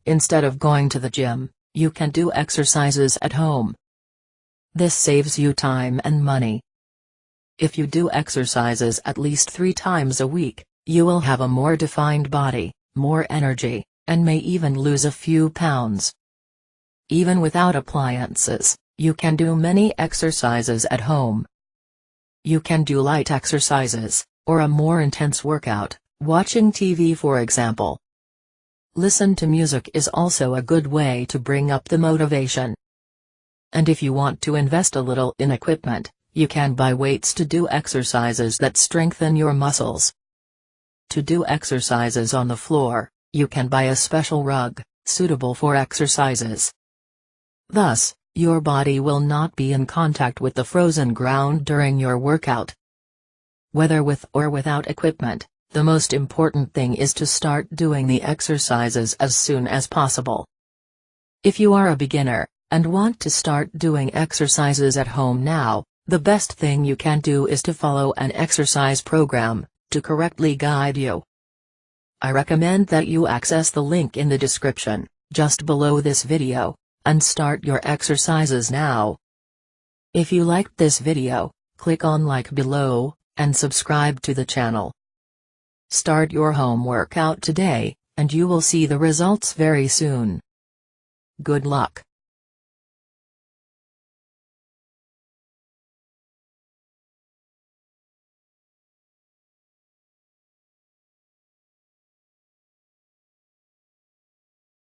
Instead of going to the gym, you can do exercises at home. This saves you time and money. If you do exercises at least 3 times a week, you will have a more defined body, more energy, and may even lose a few pounds. Even without appliances, you can do many exercises at home. You can do light exercises, or a more intense workout, watching TV for example. Listen to music is also a good way to bring up the motivation. And if you want to invest a little in equipment, you can buy weights to do exercises that strengthen your muscles. To do exercises on the floor, you can buy a special rug, suitable for exercises. Thus, your body will not be in contact with the frozen ground during your workout. Whether with or without equipment, the most important thing is to start doing the exercises as soon as possible. If you are a beginner, and want to start doing exercises at home now, the best thing you can do is to follow an exercise program, to correctly guide you. I recommend that you access the link in the description, just below this video, and start your exercises now. If you liked this video, click on like below, and subscribe to the channel. Start your home workout today, and you will see the results very soon. Good luck.